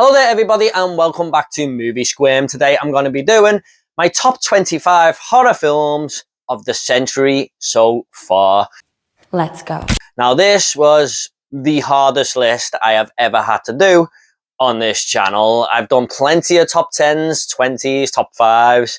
Hello there everybody and welcome back to Movie Squirm. Today I'm going to be doing my top 25 horror films of the century so far. Let's go. Now this was the hardest list I have ever had to do on this channel. I've done plenty of top 10s, 20s, top 5s.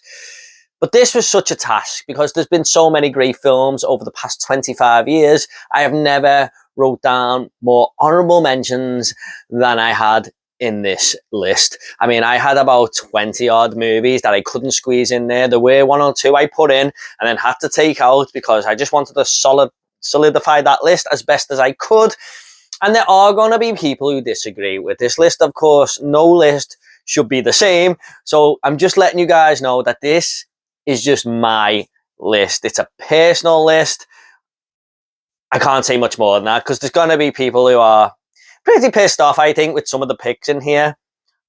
But this was such a task because there's been so many great films over the past 25 years. I have never wrote down more honorable mentions than I had in this list. I mean, I had about 20 odd movies that I couldn't squeeze in there. There were one or two I put in and then had to take out because I just wanted to solidify that list as best as I could. And there are going to be people who disagree with this list. Of course, no list should be the same. So I'm just letting you guys know that this is just my list. It's a personal list. I can't say much more than that because there's going to be people who are pretty pissed off, I think, with some of the picks in here.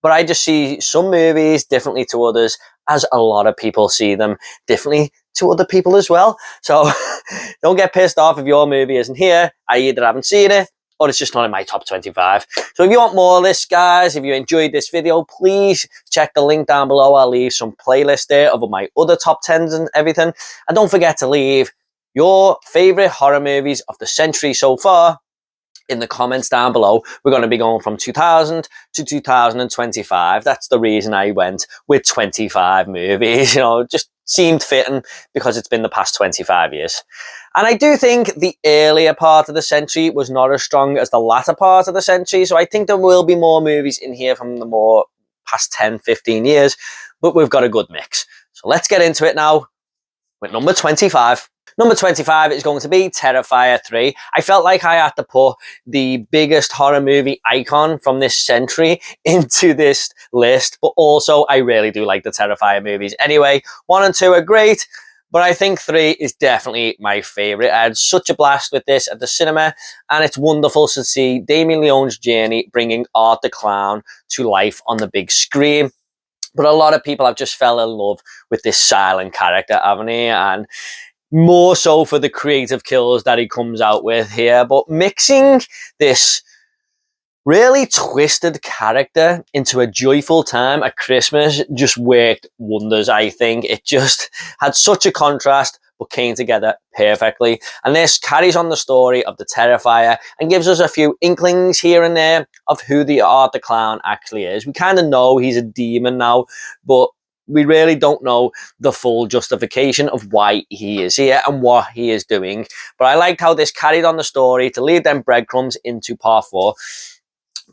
But I just see some movies differently to others, as a lot of people see them differently to other people as well. So don't get pissed off if your movie isn't here. I either haven't seen it or it's just not in my top 25. So if you want more of this, guys, if you enjoyed this video, please check the link down below. I'll leave some playlists there of my other top 10s and everything. And don't forget to leave your favorite horror movies of the century so far in the comments down below. We're going to be going from 2000 to 2025. That's the reason I went with 25 movies. You know, it just seemed fitting because it's been the past 25 years. And I do think the earlier part of the century was not as strong as the latter part of the century. So I think there will be more movies in here from the more past 10, 15 years. But we've got a good mix. So let's get into it now with number 25. Number 25 is going to be Terrifier 3. I felt like I had to put the biggest horror movie icon from this century into this list, but also I really do like the Terrifier movies. Anyway, 1 and 2 are great, but I think 3 is definitely my favourite. I had such a blast with this at the cinema, and it's wonderful to see Damien Leone's journey bringing Art the Clown to life on the big screen. But a lot of people have just fell in love with this silent character, haven't they? And more so for the creative kills that he comes out with here. But mixing this really twisted character into a joyful time at Christmas just worked wonders, I think. It just had such a contrast, but came together perfectly. And this carries on the story of the Terrifier and gives us a few inklings here and there of who the Art the Clown actually is. We kind of know he's a demon now, but we really don't know the full justification of why he is here and what he is doing. But I liked how this carried on the story to leave them breadcrumbs into part 4.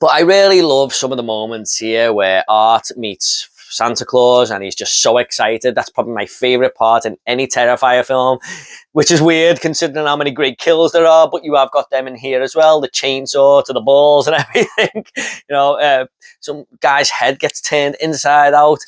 But I really love some of the moments here where Art meets Santa Claus and he's just so excited. That's probably my favourite part in any Terrifier film, which is weird considering how many great kills there are, but you have got them in here as well, the chainsaw to the balls and everything. You know, some guy's head gets turned inside out.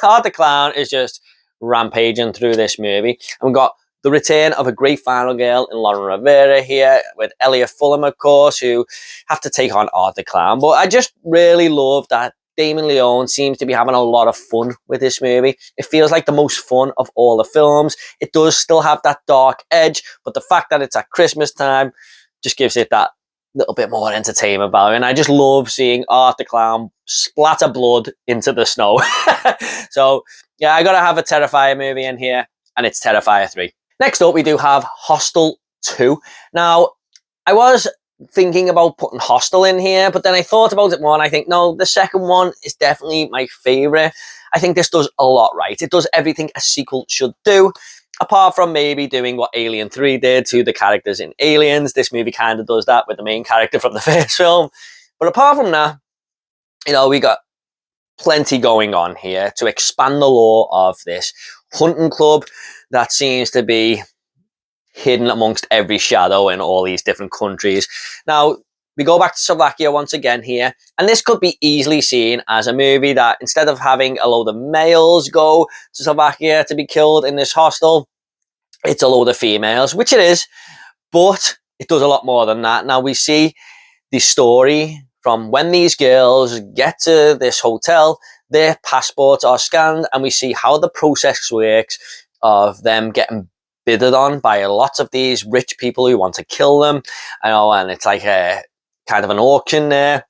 Art the Clown is just rampaging through this movie. And we've got the return of a great final girl in Lauren Rivera here with Elliot Fulham, of course, who have to take on Art the Clown. But I just really love that Damien Leone seems to be having a lot of fun with this movie. It feels like the most fun of all the films. It does still have that dark edge, but the fact that it's at Christmas time just gives it that little bit more entertainment value. And I just love seeing Art the Clown splatter blood into the snow. So, yeah, I got to have a Terrifier movie in here, and it's Terrifier 3. Next up, we do have Hostel 2. Now, I was thinking about putting Hostel in here, but then I thought about it more and I think, no, the second one is definitely my favourite. I think this does a lot right. It does everything a sequel should do, apart from maybe doing what Alien 3 did to the characters in Aliens. This movie kind of does that with the main character from the first film. But apart from that, you know, we got plenty going on here to expand the lore of this hunting club that seems to be hidden amongst every shadow in all these different countries. Now, we go back to Slovakia once again here, and this could be easily seen as a movie that instead of having a load of males go to Slovakia to be killed in this hostel, it's a load of females, which it is, but it does a lot more than that. Now, we see the story from when these girls get to this hotel, their passports are scanned, and we see how the process works of them getting bidded on by lots of these rich people who want to kill them. I know, and it's like a kind of an auction there.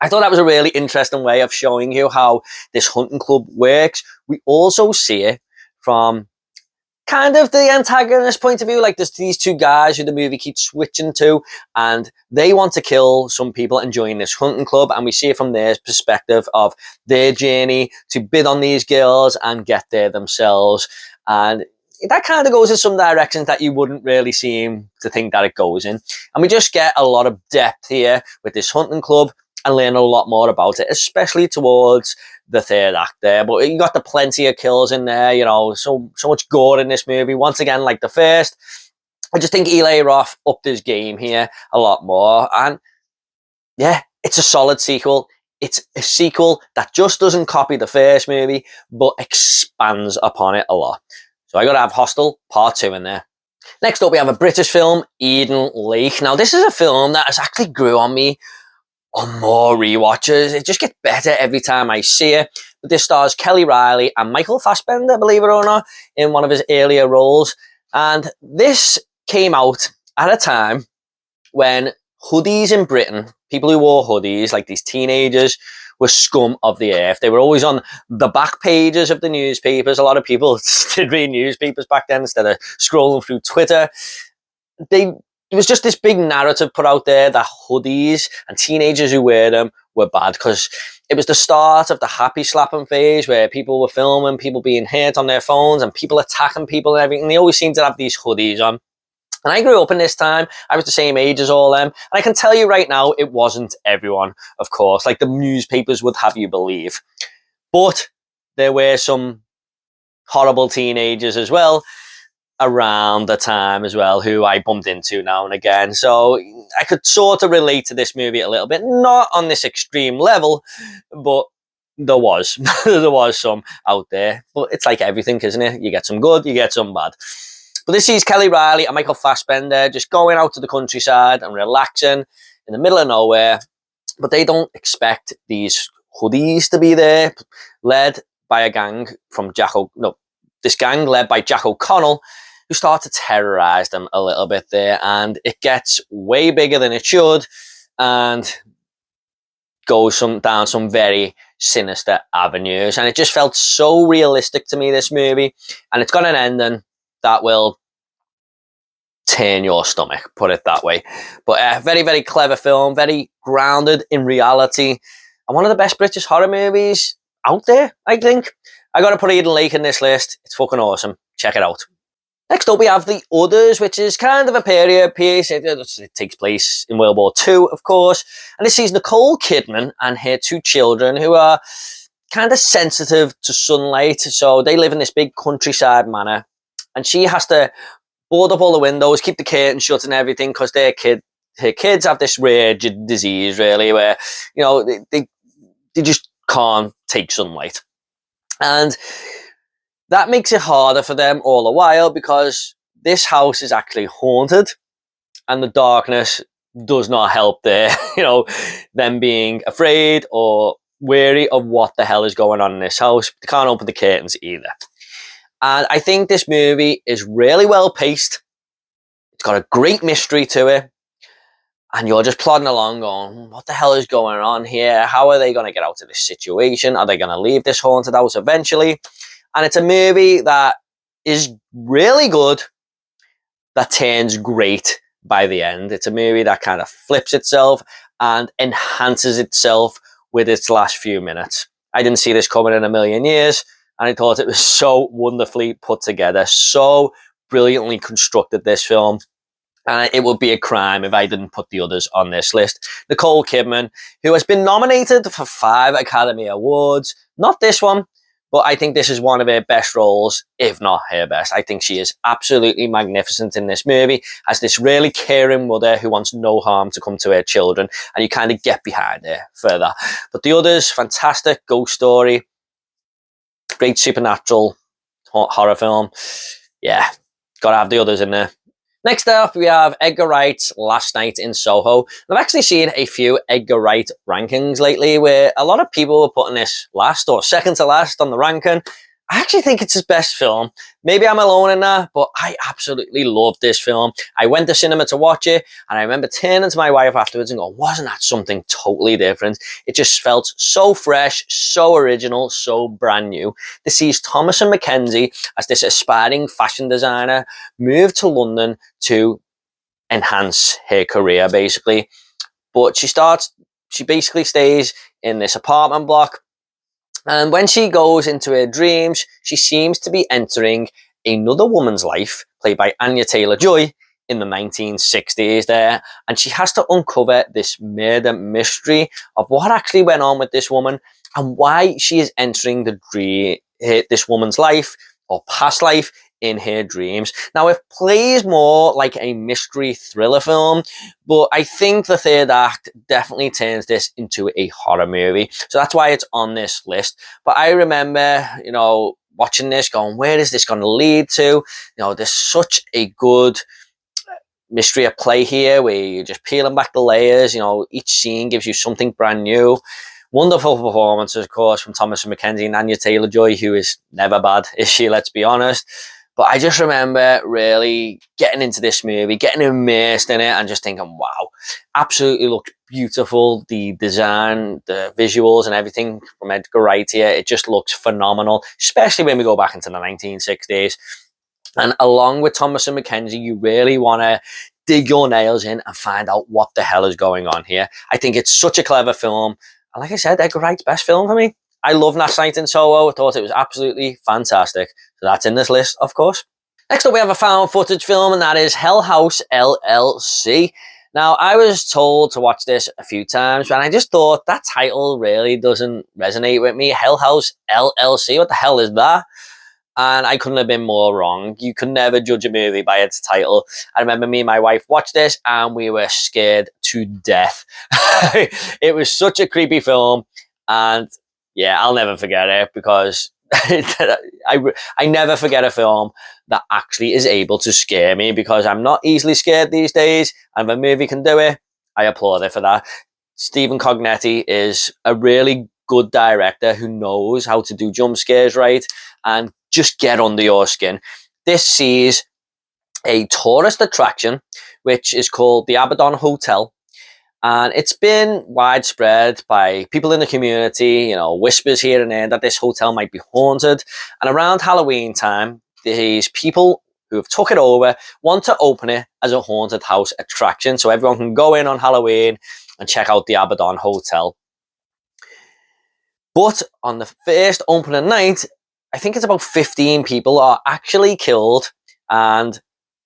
I thought that was a really interesting way of showing you how this hunting club works. We also see it from kind of the antagonist point of view. Like, there's these two guys who the movie keeps switching to, and they want to kill some people and join this hunting club, and we see it from their perspective of their journey to bid on these girls and get there themselves. And that kind of goes in some directions that you wouldn't really seem to think that it goes in. And we just get a lot of depth here with this hunting club and learn a lot more about it, especially towards the third act there. But you got the plenty of kills in there, you know, so much gore in this movie. Once again, like the first, I just think Eli Roth upped his game here a lot more. And yeah, it's a solid sequel. It's a sequel that just doesn't copy the first movie, but expands upon it a lot. So I got to have Hostel Part 2 in there. Next up, we have a British film, Eden Lake. Now, this is a film that has actually grew on me on more rewatches. It just gets better every time I see it. But this stars Kelly Riley and Michael Fassbender, believe it or not, in one of his earlier roles. And this came out at a time when hoodies in Britain, people who wore hoodies, like these teenagers, were scum of the earth. They were always on the back pages of the newspapers. A lot of people did read newspapers back then instead of scrolling through Twitter. There was just this big narrative put out there that hoodies and teenagers who wear them were bad, because it was the start of the happy slapping phase where people were filming people being hit on their phones and people attacking people and everything. They always seemed to have these hoodies on. And I grew up in this time. I was the same age as all them. And I can tell you right now, it wasn't everyone, of course, like the newspapers would have you believe. But there were some horrible teenagers as well around the time as well, who I bumped into now and again. So I could sort of relate to this movie a little bit, not on this extreme level, but there was, there was some out there. But it's like everything, isn't it? You get some good, you get some bad. But this is Kelly Riley and Michael Fassbender just going out to the countryside and relaxing in the middle of nowhere. But they don't expect these hoodies to be there, led by a gang from this gang led by Jack O'Connell, who start to terrorize them a little bit there. And it gets way bigger than it should and goes down some very sinister avenues. And it just felt so realistic to me, this movie. And it's got an ending that will turn your stomach, put it that way. But a very, very clever film, very grounded in reality, and one of the best British horror movies out there, I think. I got to put Eden Lake in this list. It's fucking awesome. Check it out. Next up, we have The Others, which is kind of a period piece. It takes place in World War II, of course. And this sees Nicole Kidman and her two children, who are kind of sensitive to sunlight. So they live in this big countryside manor. And she has to board up all the windows, keep the curtains shut and everything, because her kids have this rare disease, really, where, you know, they just can't take sunlight. And that makes it harder for them all the while, because this house is actually haunted and the darkness does not help their, you know, them being afraid or wary of what the hell is going on in this house. They can't open the curtains either. And I think this movie is really well paced. It's got a great mystery to it. And you're just plodding along going, what the hell is going on here? How are they going to get out of this situation? Are they going to leave this haunted house eventually? And it's a movie that is really good, that turns great by the end. It's a movie that kind of flips itself and enhances itself with its last few minutes. I didn't see this coming in a million years. And I thought it was so wonderfully put together, so brilliantly constructed, this film. And it would be a crime if I didn't put The Others on this list. Nicole Kidman, who has been nominated for 5 Academy Awards. Not this one, but I think this is one of her best roles, if not her best. I think she is absolutely magnificent in this movie as this really caring mother who wants no harm to come to her children. And you kind of get behind her for that. But The Others, fantastic ghost story. Great supernatural horror film. Yeah, gotta have The Others in there. Next up, we have Edgar Wright's Last Night in Soho. I've actually seen a few Edgar Wright rankings lately where a lot of people were putting this last or second to last on the ranking. I actually think it's his best film. Maybe I'm alone in that, but I absolutely love this film. I went to cinema to watch it, and I remember turning to my wife afterwards and going, wasn't that something totally different? It just felt so fresh, so original, so brand new. This sees Thomas and Mackenzie as this aspiring fashion designer move to London to enhance her career, basically. But she basically stays in this apartment block, and when she goes into her dreams, she seems to be entering another woman's life, played by Anya Taylor-Joy, in the 1960s there. And she has to uncover this murder mystery of what actually went on with this woman and why she is entering this woman's life or past life in her dreams. Now, it plays more like a mystery thriller film, but I think the third act definitely turns this into a horror movie. So that's why it's on this list. But I remember, watching this going, where is this going to lead to? There's such a good mystery at play here where you're just peeling back the layers. Each scene gives you something brand new. Wonderful performances, of course, from Thomas and Mackenzie and Anya Taylor-Joy, who is never bad, is she? Let's be honest. But I just remember really getting into this movie, getting immersed in it, and just thinking, wow, absolutely looks beautiful. The design, the visuals, and everything from Edgar Wright here, it just looks phenomenal, especially when we go back into the 1960s. And along with Thomas and Mackenzie, you really want to dig your nails in and find out what the hell is going on here. I think it's such a clever film. And like I said, Edgar Wright's best film for me. I love Last Night in Soho. I thought it was absolutely fantastic. So that's in this list, of course. Next up, we have a found footage film, and that is Hell House LLC. Now, I was told to watch this a few times, and I just thought that title really doesn't resonate with me. Hell House LLC, what the hell is that? And I couldn't have been more wrong. You can never judge a movie by its title. I remember me and my wife watched this, and we were scared to death. It was such a creepy film, and yeah, I'll never forget it, because I never forget a film that actually is able to scare me, because I'm not easily scared these days, and if a movie can do it, I applaud it for that. Stephen Cognetti is a really good director who knows how to do jump scares right and just get under your skin. This sees a tourist attraction, which is called the Abaddon Hotel. And it's been widespread by people in the community, whispers here and there that this hotel might be haunted. And around Halloween time, these people who have took it over want to open it as a haunted house attraction, so everyone can go in on Halloween and check out the Abaddon Hotel. But on the first opening night, I think it's about 15 people are actually killed, and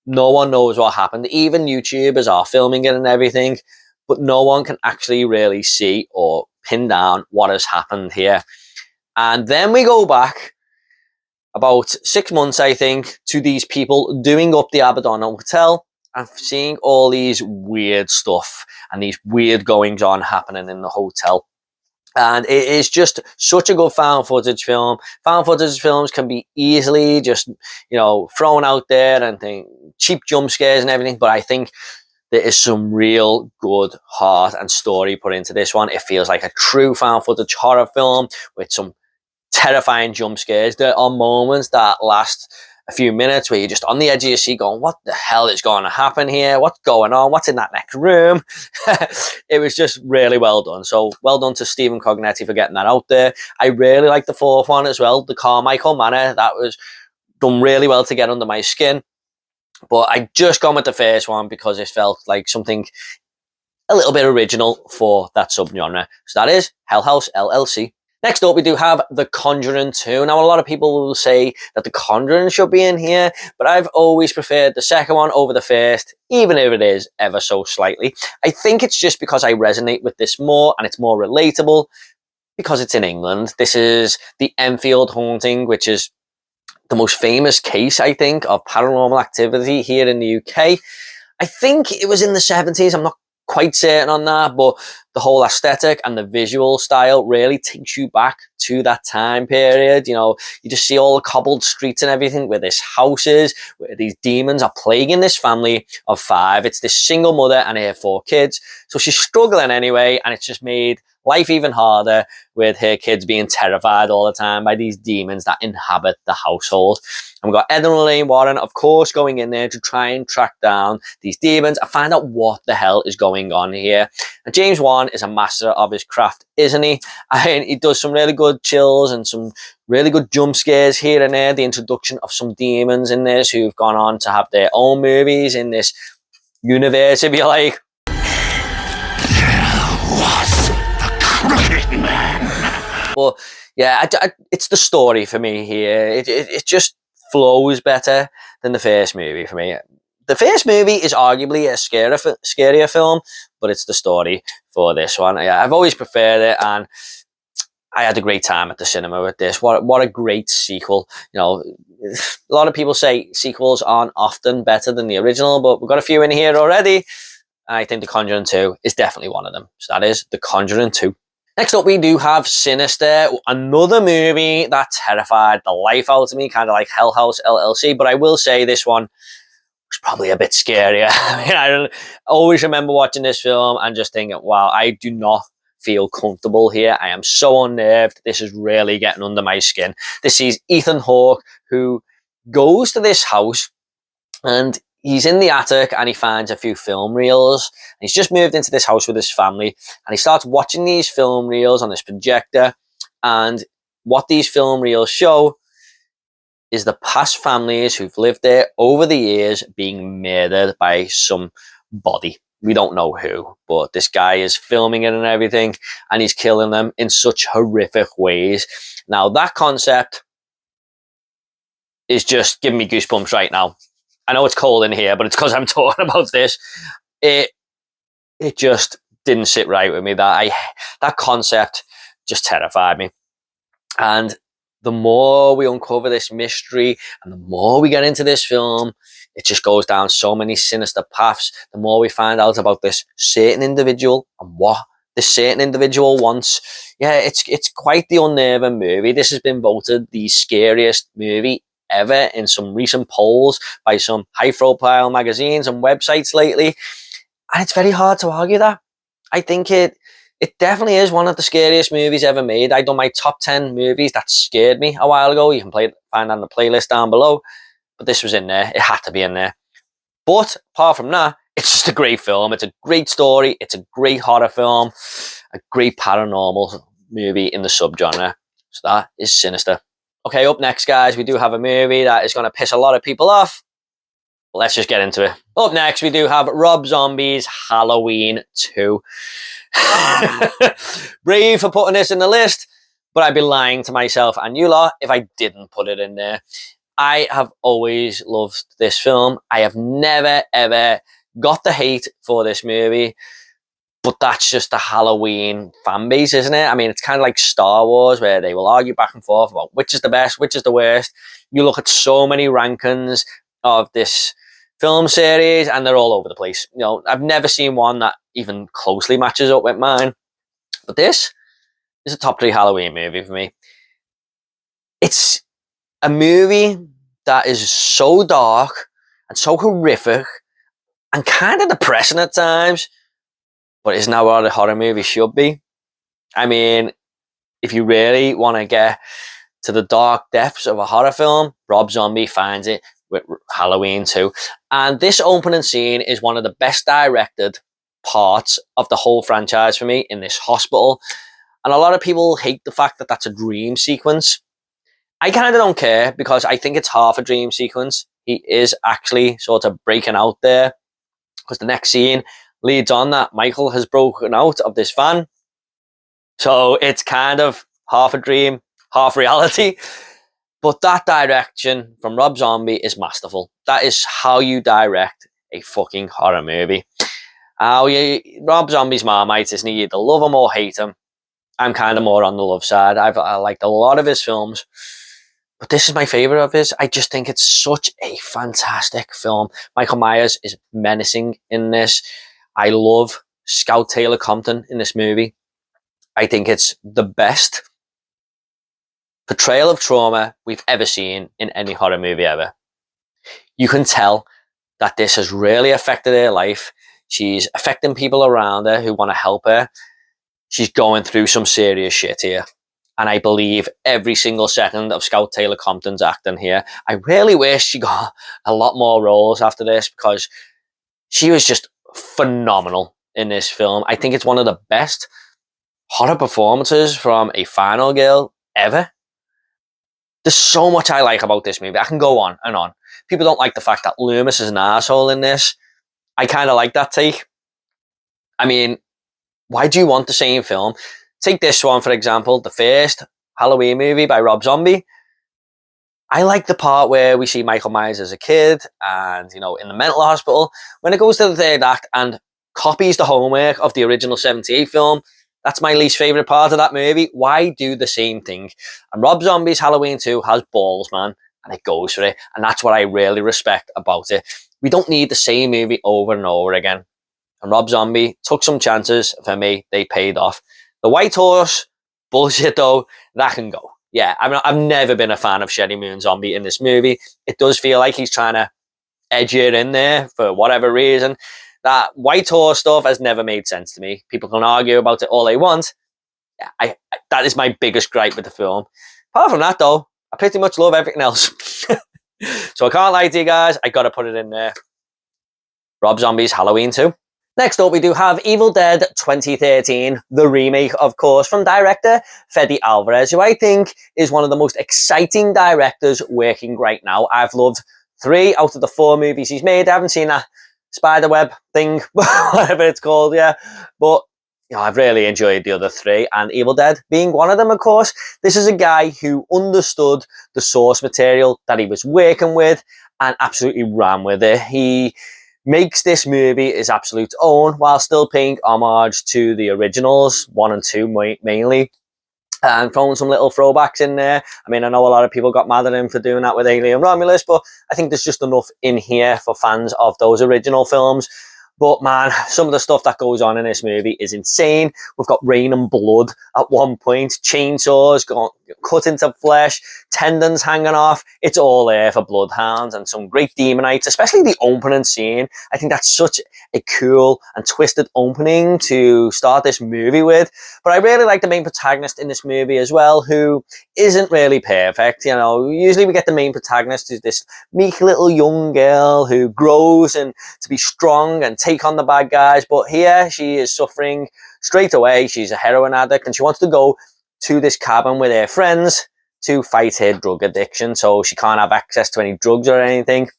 no one knows what happened. Even YouTubers are filming it and everything, but no one can actually really see or pin down what has happened here. And then we go back about 6 months, I think, to these people doing up the Abaddon Hotel and seeing all these weird stuff and these weird goings on happening in the hotel. And it is just such a good found footage film. Found footage films can be easily just, thrown out there and cheap jump scares and everything. But I think there is some real good heart and story put into this one. It feels like a true found footage horror film with some terrifying jump scares. There are moments that last a few minutes where you're just on the edge of your seat going, what the hell is going to happen here? What's going on? What's in that next room? It was just really well done. So well done to Stephen Cognetti for getting that out there. I really like the fourth one as well, the Carmichael Manor. That was done really well to get under my skin. But I just gone with the first one because it felt like something a little bit original for that subgenre. So that is Hell House LLC. Next up, we do have The Conjuring 2. Now, a lot of people will say that The Conjuring should be in here, but I've always preferred the second one over the first, even if it is ever so slightly. I think it's just because I resonate with this more, and it's more relatable, because it's in England. This is the Enfield haunting, which is the most famous case, I think, of paranormal activity here in the UK. I think it was in the 70s. I'm not quite certain on that, but the whole aesthetic and the visual style really takes you back to that time period. You just see all the cobbled streets and everything where this house is, where these demons are plaguing this family of 5. It's this single mother and her 4 kids. So she's struggling anyway, and it's just made life even harder with her kids being terrified all the time by these demons that inhabit the household. And we've got Ed and Lorraine Warren, of course, going in there to try and track down these demons and find out what the hell is going on here. And James Wan is a master of his craft, isn't he? I mean, he does some really good chills and some really good jump scares here and there. The introduction of some demons in this who've gone on to have their own movies in this universe, if you like. But yeah, it's the story for me here. It just flows better than the first movie for me. The first movie is arguably a scarier film, but it's the story for this one. Yeah, I've always preferred it, and I had a great time at the cinema with this. What a great sequel. You know, a lot of people say sequels aren't often better than the original, but we've got a few in here already. I think The Conjuring 2 is definitely one of them. So that is The Conjuring 2. Next up, we do have Sinister, another movie that terrified the life out of me, kind of like Hell House LLC. But I will say this one was probably a bit scarier. I mean, I always remember watching this film and just thinking, wow, I do not feel comfortable here. I am so unnerved. This is really getting under my skin. This is Ethan Hawke, who goes to this house and he's in the attic and he finds a few film reels. He's just moved into this house with his family and he starts watching these film reels on this projector. And what these film reels show is the past families who've lived there over the years being murdered by some body. We don't know who, but this guy is filming it and everything, and he's killing them in such horrific ways. Now, that concept is just giving me goosebumps right now. I know it's cold in here, but it's because I'm talking about this. It just didn't sit right with me. That concept just terrified me. And the more we uncover this mystery and the more we get into this film, it just goes down so many sinister paths. The more we find out about this certain individual and what this certain individual wants. Yeah, it's quite the unnerving movie. This has been voted the scariest movie ever in some recent polls by some high-profile magazines and websites lately. And it's very hard to argue that. I think it definitely is one of the scariest movies ever made. I done my top 10 movies that scared me a while ago. You can find that on the playlist down below. But this was in there. It had to be in there. But apart from that, it's just a great film. It's a great story. It's a great horror film. A great paranormal movie in the subgenre. So that is Sinister. Okay, up next, guys, we do have a movie that is going to piss a lot of people off. Let's just get into it. Up next, we do have Rob Zombie's Halloween 2. Brave for putting this in the list, but I'd be lying to myself and you lot if I didn't put it in there. I have always loved this film. I have never, ever got the hate for this movie, but that's just the Halloween fan base, isn't it? I mean, it's kind of like Star Wars, where they will argue back and forth about which is the best, which is the worst. You look at so many rankings of this film series, and they're all over the place. You know, I've never seen one that even closely matches up with mine. But this is a top 3 Halloween movie for me. It's a movie that is so dark and so horrific and kind of depressing at times, but isn't that what a horror movie should be? I mean, if you really want to get to the dark depths of a horror film, Rob Zombie finds it with Halloween 2. And this opening scene is one of the best directed parts of the whole franchise for me, in this hospital. And a lot of people hate the fact that that's a dream sequence. I kind of don't care, because I think it's half a dream sequence. He is actually sort of breaking out there, because the next scene leads on that Michael has broken out of this van. So it's kind of half a dream, half reality. But that direction from Rob Zombie is masterful. That is how you direct a fucking horror movie. Rob Zombie's Marmite, isn't he? You either love him or hate him. I'm kind of more on the love side. I liked a lot of his films, but this is my favourite of his. I just think it's such a fantastic film. Michael Myers is menacing in this. I love Scout Taylor Compton in this movie. I think it's the best portrayal of trauma we've ever seen in any horror movie ever. You can tell that this has really affected her life. She's affecting people around her who want to help her. she's going through some serious shit here. And I believe every single second of Scout Taylor Compton's acting here. I really wish she got a lot more roles after this, because she was just phenomenal in this film. I think it's one of the best horror performances from a final girl ever. There's so much I like about this movie. I can go on and on. People don't like the fact that Loomis is an asshole in this. I kind of like that take. I mean, why do you want the same film? Take this one, for example, the first Halloween movie by Rob Zombie. I like the part where we see Michael Myers as a kid and, you know, in the mental hospital. When it goes to the third act and copies the homework of the original 78 film, that's my least favourite part of that movie. Why do the same thing? And Rob Zombie's Halloween 2 has balls, man, and it goes for it. And that's what I really respect about it. We don't need the same movie over and over again. And Rob Zombie took some chances. For me, they paid off. The White Horse, bullshit though, that can go. Yeah, I mean, I've never been a fan of Sherry Moon Zombie in this movie. It does feel like he's trying to edge it in there for whatever reason. That White Horse stuff has never made sense to me. People can argue about it all they want. Yeah, that is my biggest gripe with the film. Apart from that though, I pretty much love everything else. So I can't lie to you guys, I gotta put it in there. Rob Zombie's Halloween 2. Next up, we do have Evil Dead 2013, the remake, of course, from director Fede Alvarez, who I think is one of the most exciting directors working right now. I've loved 3 out of the 4 movies he's made. I haven't seen that spiderweb thing, whatever it's called, yeah. But you know, I've really enjoyed the other 3, and Evil Dead being one of them, of course. This is a guy who understood the source material that he was working with and absolutely ran with it. He makes this movie his absolute own while still paying homage to the originals, 1 and 2 mainly, and throwing some little throwbacks in there. I mean, I know a lot of people got mad at him for doing that with Alien Romulus, but I think there's just enough in here for fans of those original films. But man, some of the stuff that goes on in this movie is insane. We've got rain and blood at one point, chainsaws cut into flesh, tendons hanging off. It's all there for bloodhounds and some great demonites, especially the opening scene. I think that's such a cool and twisted opening to start this movie with. But I really like the main protagonist in this movie as well, who isn't really perfect. You know, usually we get the main protagonist who's this meek little young girl who grows and to be strong and take on the bad guys. But here she is suffering straight away. She's a heroin addict and she wants to go to this cabin with her friends to fight her drug addiction, so she can't have access to any drugs or anything.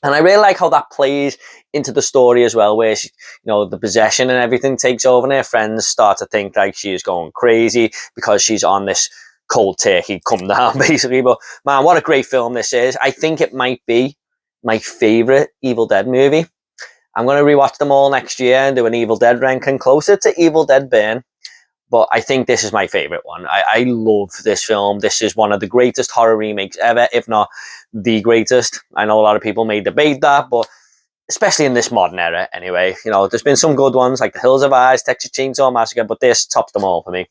And I really like how that plays into the story as well, where she, you know, the possession and everything takes over and her friends start to think like she is going crazy because she's on this cold turkey come down, basically. But man, what a great film this is. I think it might be my favourite Evil Dead movie. I'm going to rewatch them all next year and do an Evil Dead ranking closer to Evil Dead Burn. But I think this is my favourite one. I love this film. This is one of the greatest horror remakes ever, if not the greatest. I know a lot of people may debate that, but especially in this modern era anyway. You know, there's been some good ones like The Hills Have Eyes, Texas Chainsaw Massacre, but this tops them all for me.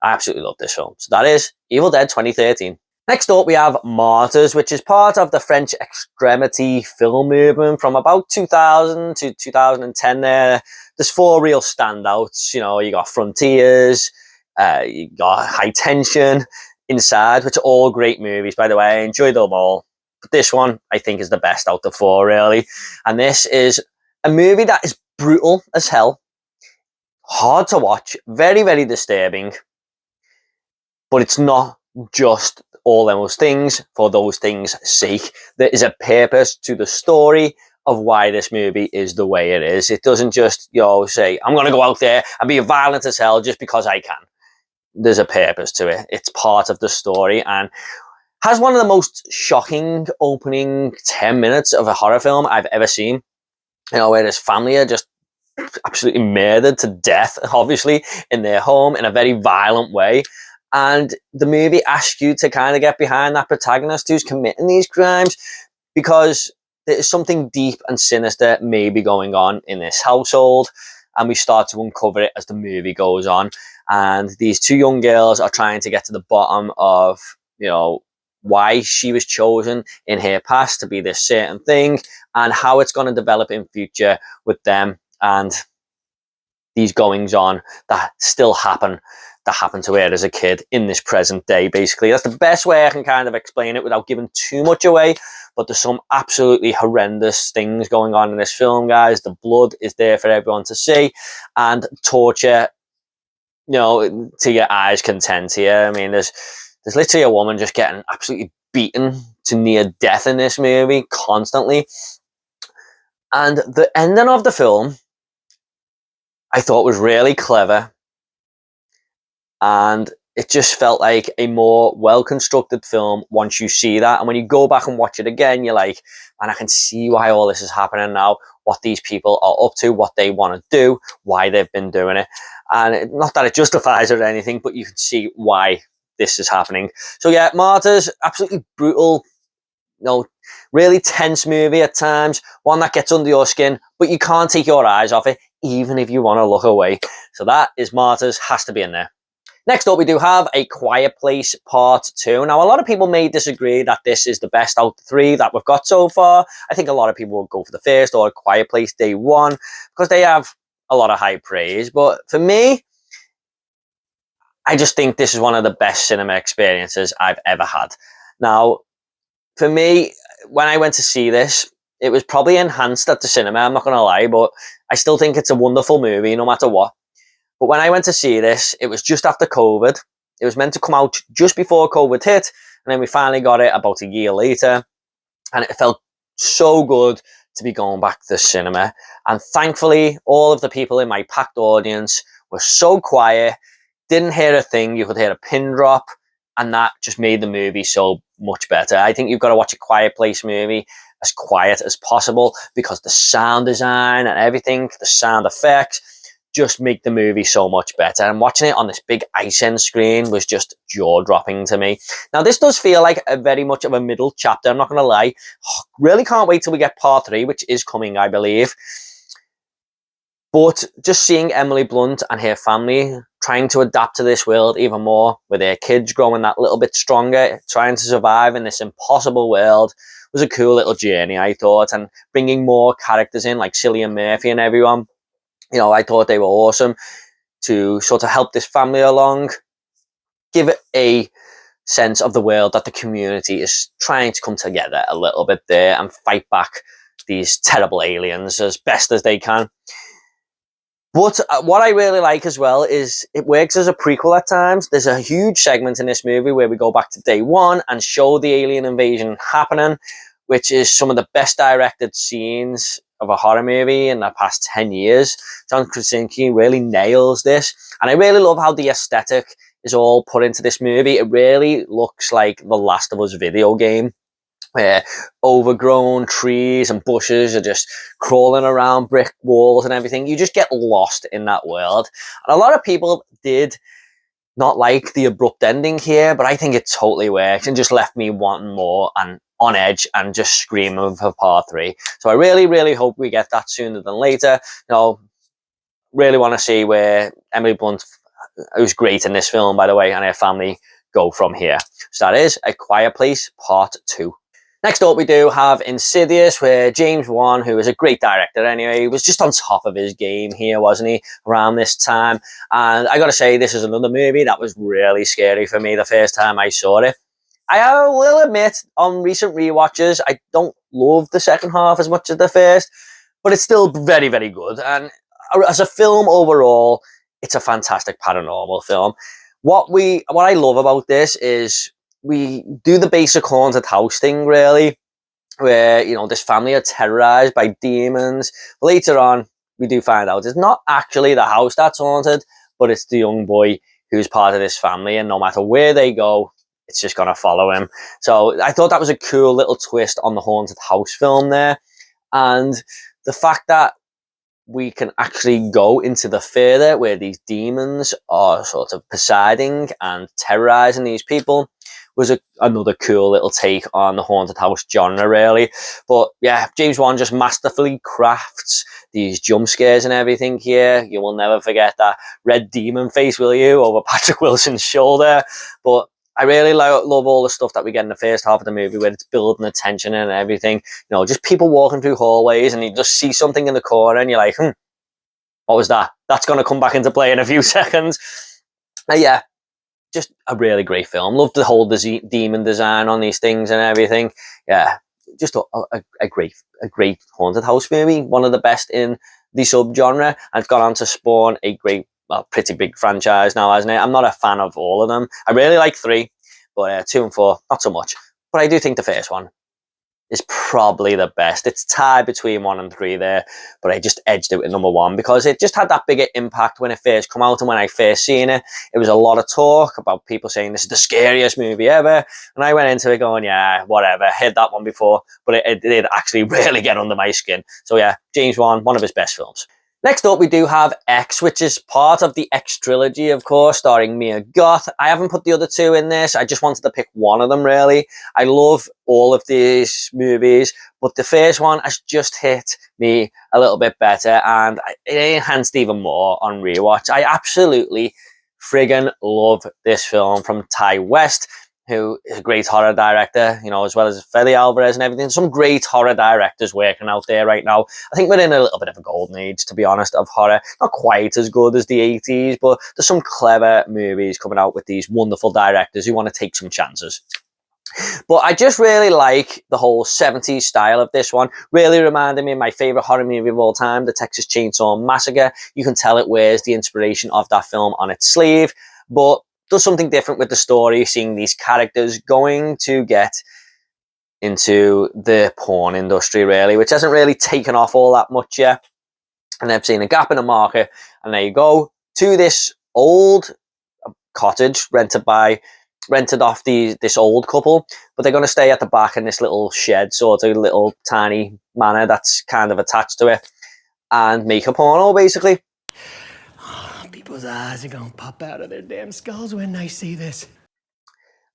I absolutely love this film. So that is Evil Dead 2013. Next up, we have Martyrs, which is part of the French extremity film movement from about 2000 to 2010 there. There's 4 real standouts. You know, you got Frontiers, you got High Tension, Inside, which are all great movies, by the way. I enjoyed them all. But this one, I think, is the best out of 4, really. And this is a movie that is brutal as hell, hard to watch, very, very disturbing. But it's not just all those things for those things' sake. There is a purpose to the story of why this movie is the way it is. It doesn't just, you know, say, I'm going to go out there and be violent as hell just because I can. There's a purpose to it. It's part of the story and has one of the most shocking opening 10 minutes of a horror film I've ever seen. You know, where his family are just absolutely murdered to death, obviously, in their home in a very violent way. And the movie asks you to kind of get behind that protagonist who's committing these crimes because there's something deep and sinister maybe going on in this household. And we start to uncover it as the movie goes on. And these 2 young girls are trying to get to the bottom of, you know, why she was chosen in her past to be this certain thing and how it's going to develop in future with them. And these goings on that still happen, that happened to her as a kid in this present day. Basically, that's the best way I can kind of explain it without giving too much away. But there's some absolutely horrendous things going on in this film, guys. The blood is there for everyone to see, and torture, you know, to your eyes content here. I mean, there's literally a woman just getting absolutely beaten to near death in this movie constantly. And the ending of the film, I thought was really clever, and it just felt like a more well-constructed film once you see that. And when you go back and watch it again, you're like, man, I can see why all this is happening now, what these people are up to, what they want to do, why they've been doing it. And not that it justifies it or anything, but you can see why this is happening. So yeah, Martyrs, absolutely brutal, you know, really tense movie at times, one that gets under your skin, but you can't take your eyes off it, even if you want to look away. So that is Martyrs, has to be in there. Next up, we do have A Quiet Place Part 2. Now, a lot of people may disagree that this is the best out of the three that we've got so far. I think a lot of people will go for the first or A Quiet Place Day 1 because they have a lot of high praise. But for me, I just think this is one of the best cinema experiences I've ever had. Now, for me, when I went to see this, it was probably enhanced at the cinema, I'm not going to lie, but I still think it's a wonderful movie no matter what. But when I went to see this, it was just after COVID. It was meant to come out just before COVID hit, and then we finally got it about a year later. And it felt so good to be going back to the cinema. And thankfully, all of the people in my packed audience were so quiet, didn't hear a thing. You could hear a pin drop, and that just made the movie so much better. I think you've got to watch A Quiet Place movie as quiet as possible because the sound design and everything, the sound effects, just make the movie so much better. And watching it on this big ice-end screen was just jaw-dropping to me. Now, this does feel like a very much of a middle chapter, I'm not going to lie. Really can't wait till we get part 3, which is coming, I believe. But just seeing Emily Blunt and her family trying to adapt to this world even more, with their kids growing that little bit stronger, trying to survive in this impossible world, was a cool little journey, I thought. And bringing more characters in, like Cillian Murphy and everyone, you know, I thought they were awesome to sort of help this family along, give it a sense of the world that the community is trying to come together a little bit there and fight back these terrible aliens as best as they can. But what I really like as well is it works as a prequel at times. There's a huge segment in this movie where we go back to day 1 and show the alien invasion happening, which is some of the best directed scenes of a horror movie in the past 10 years. John Krasinski really nails this. And I really love how the aesthetic is all put into this movie. It really looks like the Last of Us video game, where overgrown trees and bushes are just crawling around brick walls and everything. You just get lost in that world. And a lot of people did not like the abrupt ending here, but I think it totally works and just left me wanting more and on edge and just screaming for part 3. So I really, really hope we get that sooner than later. You know, really want to see where Emily Blunt, who's great in this film, by the way, and her family go from here. So that is A Quiet Place Part 2. Next up, we do have Insidious, where James Wan, who is a great director anyway, was just on top of his game here, wasn't he, around this time. And I got to say, this is another movie that was really scary for me the first time I saw it. I will admit, on recent rewatches, I don't love the second half as much as the first, but it's still very, very good. And as a film overall, it's a fantastic paranormal film. What I love about this is we do the basic haunted house thing, really, where, you know, this family are terrorized by demons. Later on, we do find out it's not actually the house that's haunted, but it's the young boy who's part of this family, and no matter where they go, it's just going to follow him. So I thought that was a cool little twist on the haunted house film there. And the fact that we can actually go into the further where these demons are sort of presiding and terrorizing these people was another cool little take on the haunted house genre, really. But yeah, James Wan just masterfully crafts these jump scares and everything here. You will never forget that red demon face, will you, over Patrick Wilson's shoulder. But I really love all the stuff that we get in the first half of the movie, where it's building the tension and everything. You know, just people walking through hallways and you just see something in the corner and you're like, What was that? That's going to come back into play in a few seconds. Yeah, just a really great film. Love the whole demon design on these things and everything. Yeah, just a great haunted house movie. One of the best in the subgenre, and it's gone on to spawn a great, well, pretty big franchise now, hasn't it? I'm not a fan of all of them. I really like 3, but 2 and 4, not so much. But I do think the first one is probably the best. It's tied between 1 and 3 there, but I just edged it with number 1 because it just had that bigger impact when it first come out, and when I first seen it, it was a lot of talk about people saying this is the scariest movie ever, and I went into it going, yeah, whatever, heard that one before, but it did actually really get under my skin. So yeah, James Wan, one of his best films. Next up, we do have X, which is part of the X trilogy, of course, starring Mia Goth. I haven't put the other 2 in this. I just wanted to pick one of them, really. I love all of these movies, but the first one has just hit me a little bit better, and it enhanced even more on rewatch. I absolutely friggin' love this film from Ty West, who is a great horror director, you know, as well as Fede Alvarez and everything. Some great horror directors working out there right now. I think we're in a little bit of a golden age, to be honest, of horror. Not quite as good as the 80s, but there's some clever movies coming out with these wonderful directors who want to take some chances. But I just really like the whole 70s style of this one. Really reminded me of my favourite horror movie of all time, the Texas Chainsaw Massacre. You can tell it wears the inspiration of that film on its sleeve, but does something different with the story, seeing these characters going to get into the porn industry, really, which hasn't really taken off all that much yet. And they've seen a gap in the market, and there you go, to this old cottage rented off this old couple, but they're going to stay at the back in this little shed, sort of little tiny manor that's kind of attached to it, and make a porno, basically. People's eyes are gonna pop out of their damn skulls when they see this.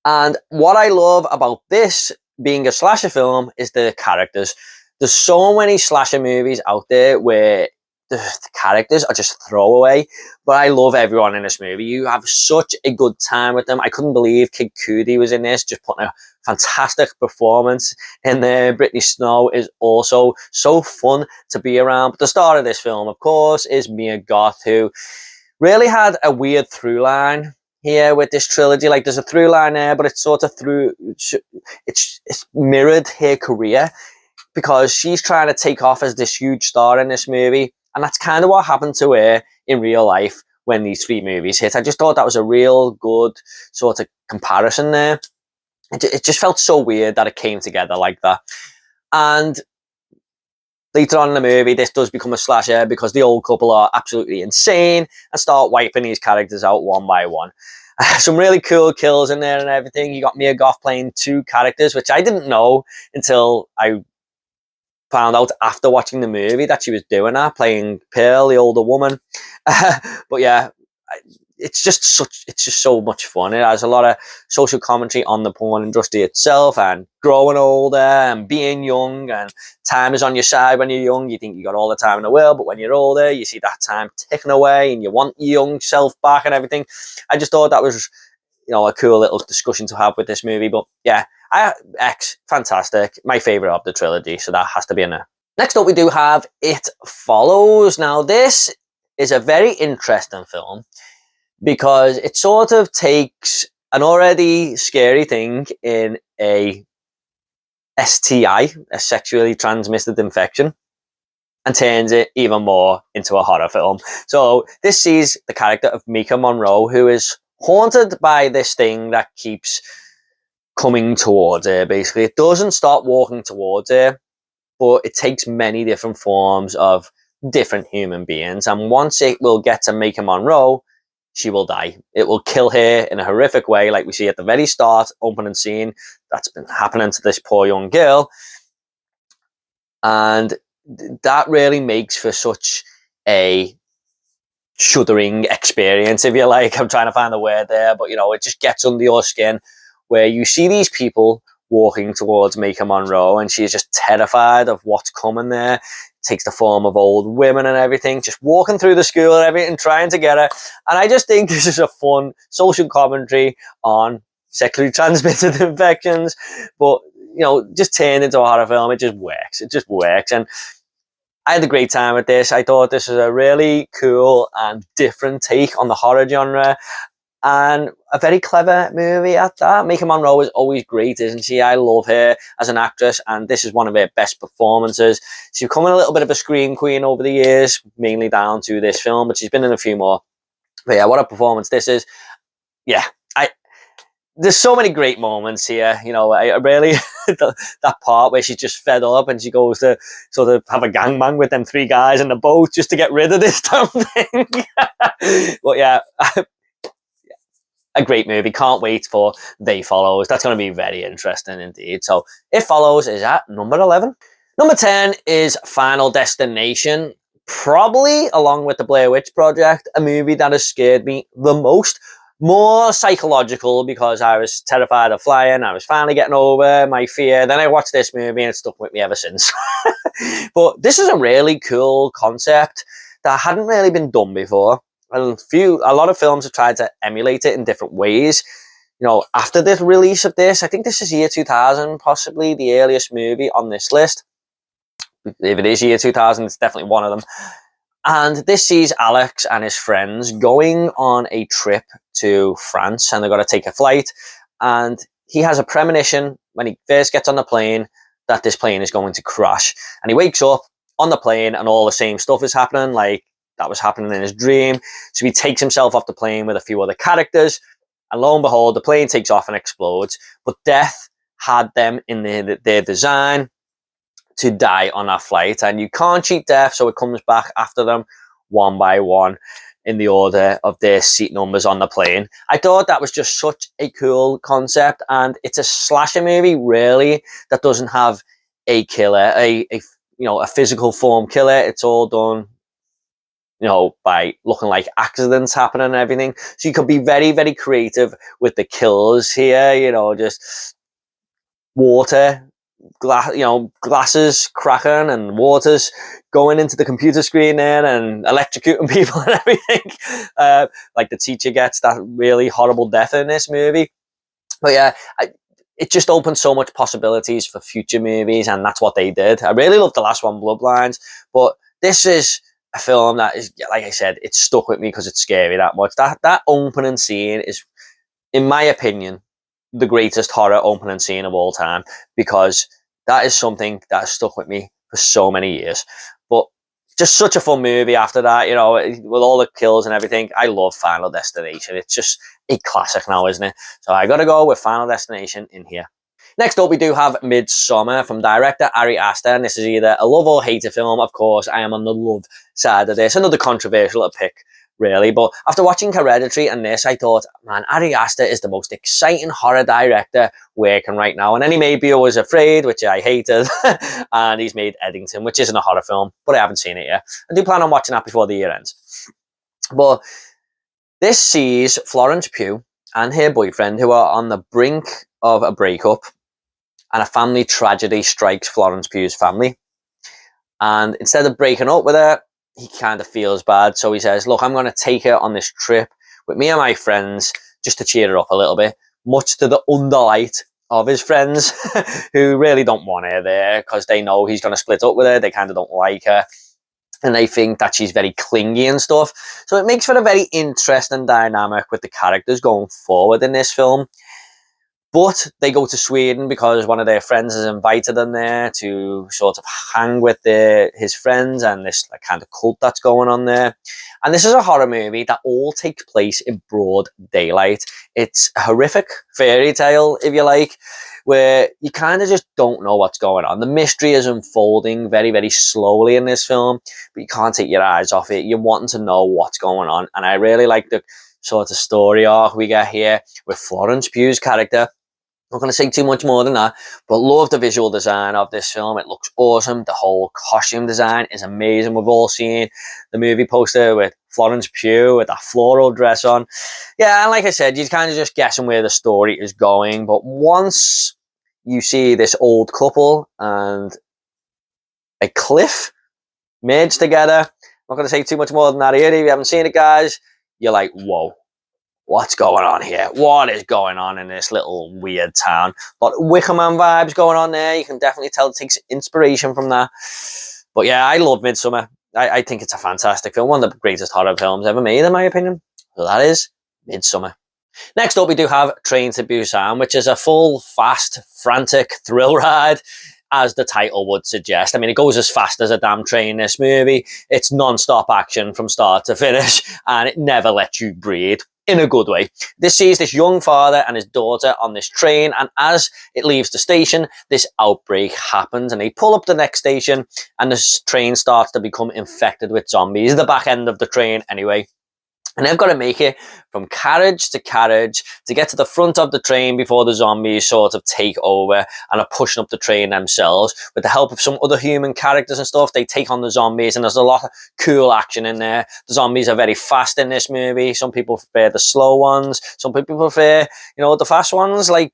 And what I love about this being a slasher film is the characters. There's so many slasher movies out there where the characters are just throwaway, but I love everyone in this movie. You have such a good time with them. I couldn't believe Kid Cudi was in this, just putting a fantastic performance in there. Brittany Snow is also so fun to be around. But the star of this film, of course, is Mia Goth, who really had a weird through line here with this trilogy. Like, there's a through line there, but it's sort of it's mirrored her career, because she's trying to take off as this huge star in this movie, and that's kind of what happened to her in real life when these 3 movies hit. I just thought that was a real good sort of comparison there. It just felt so weird that it came together like that. And later on in the movie, this does become a slasher because the old couple are absolutely insane and start wiping these characters out one by one. Some really cool kills in there and everything. You got Mia Goth playing 2 characters, which I didn't know until I found out after watching the movie that she was doing that, playing Pearl, the older woman. But yeah, it's just so much fun. It has a lot of social commentary on the porn industry itself, and growing older and being young, and time is on your side when you're young. You think you got all the time in the world, but when you're older, you see that time ticking away and you want your young self back and everything. I just thought that was, you know, a cool little discussion to have with this movie. But yeah, X, fantastic. My favourite of the trilogy, so that has to be in there. Next up, we do have It Follows. Now, this is a very interesting film because it sort of takes an already scary thing in a STI, a sexually transmitted infection, and turns it even more into a horror film. So this sees the character of Mika Monroe, who is haunted by this thing that keeps coming towards her. Basically, it doesn't stop walking towards her, but it takes many different forms of different human beings. And once it will get to Mika Monroe, she will die. It will kill her in a horrific way, like we see at the very start, opening scene, that's been happening to this poor young girl. And that really makes for such a shuddering experience, if you like. I'm trying to find the word there, but, you know, it just gets under your skin, where you see these people walking towards Mika Monroe, and she's just terrified of what's coming there. It takes the form of old women and everything, just walking through the school and everything, trying to get her. And I just think this is a fun social commentary on sexually transmitted infections, but, you know, just turned into a horror film. It just works. It just works. And I had a great time with this. I thought this was a really cool and different take on the horror genre, and a very clever movie at that. Maika Monroe is always great, isn't she? I love her as an actress, and this is one of her best performances. She's become a little bit of a scream queen over the years, mainly down to this film, but she's been in a few more. But yeah, what a performance this is. Yeah, there's so many great moments here. You know, I really that part where she's just fed up and she goes to sort of have a gangbang with them three guys in the boat just to get rid of this damn thing. But yeah, a great movie. Can't wait for They Follows. That's going to be very interesting indeed. So It Follows is at number 11. Number 10 is Final Destination. Probably, along with the Blair Witch Project, a movie that has scared me the most. More psychological because I was terrified of flying. I was finally getting over my fear. Then I watched this movie and it stuck with me ever since. But this is a really cool concept that hadn't really been done before. A lot of films have tried to emulate it in different ways. You know, after the release of this, I think this is year 2000, possibly the earliest movie on this list. If it is year 2000, it's definitely one of them. And this sees Alex and his friends going on a trip to France, and they've got to take a flight. And he has a premonition when he first gets on the plane that this plane is going to crash. And he wakes up on the plane and all the same stuff is happening, like that was happening in his dream. So he takes himself off the plane with a few other characters, and lo and behold, the plane takes off and explodes. But death had them in their design to die on that flight, and you can't cheat death, so it comes back after them one by one in the order of their seat numbers on the plane. I thought that was just such a cool concept, and it's a slasher movie really that doesn't have a killer, a physical form killer. It's all done, you know, by looking like accidents happening and everything. So you could be very, very creative with the kills here. You know, just water. Glasses cracking and waters going into the computer screen there and electrocuting people and everything. Like the teacher gets that really horrible death in this movie. But yeah, it just opened so much possibilities for future movies, and that's what they did. I really loved the last one, Bloodlines, but this is a film that is, like I said, it stuck with me because it's scary that much. That opening scene is, in my opinion, the greatest horror opening scene of all time, because that is something that has stuck with me for so many years. But just such a fun movie after that, you know, with all the kills and everything. I love Final Destination. It's just a classic now, isn't it? So I got to go with Final Destination in here. Next up, we do have Midsommar from director Ari Aster, and this is either a love or hate film. Of course, I am on the love side of this. Another controversial pick, really. But after watching Hereditary and this, I thought, man, Ari Aster is the most exciting horror director working right now. And then he made Beale Was Afraid, which I hated, and he's made Eddington, which isn't a horror film, but I haven't seen it yet. I do plan on watching that before the year ends. But this sees Florence Pugh and her boyfriend, who are on the brink of a breakup, and a family tragedy strikes Florence Pugh's family. And instead of breaking up with her, he kind of feels bad. So he says, look, I'm going to take her on this trip with me and my friends just to cheer her up a little bit, much to the underlight of his friends who really don't want her there because they know he's going to split up with her. They kind of don't like her, and they think that she's very clingy and stuff. So it makes for a very interesting dynamic with the characters going forward in this film. But they go to Sweden because one of their friends has invited them there to sort of hang with his friends and this like kind of cult that's going on there. And this is a horror movie that all takes place in broad daylight. It's a horrific fairy tale, if you like, where you kind of just don't know what's going on. The mystery is unfolding very, very slowly in this film, but you can't take your eyes off it. You're wanting to know what's going on. And I really like the sort of story arc we get here with Florence Pugh's character. Not going to say too much more than that, but love the visual design of this film. It looks awesome. The whole costume design is amazing. We've all seen the movie poster with Florence Pugh with that floral dress on. Yeah, and like I said, you're kind of just guessing where the story is going. But once you see this old couple and a cliff merge together, I'm not going to say too much more than that here. If you haven't seen it, guys, you're like, whoa. What's going on here? What is going on in this little weird town? A lot of Wicker Man vibes going on there. You can definitely tell it takes inspiration from that. But yeah, I love Midsummer. I think it's a fantastic film, one of the greatest horror films ever made, in my opinion. So that is Midsummer. Next up, we do have Train to Busan, which is a full, fast, frantic thrill ride, as the title would suggest. I mean, it goes as fast as a damn train, this movie. It's non-stop action from start to finish, and it never lets you breathe, in a good way. This sees this young father and his daughter on this train, and as it leaves the station, this outbreak happens, and they pull up the next station, and this train starts to become infected with zombies. The back end of the train, anyway. And they've got to make it from carriage to get to the front of the train before the zombies sort of take over and are pushing up the train themselves. With the help of some other human characters and stuff, they take on the zombies, and there's a lot of cool action in there. The zombies are very fast in this movie. Some people prefer the slow ones. Some people prefer, the fast ones, like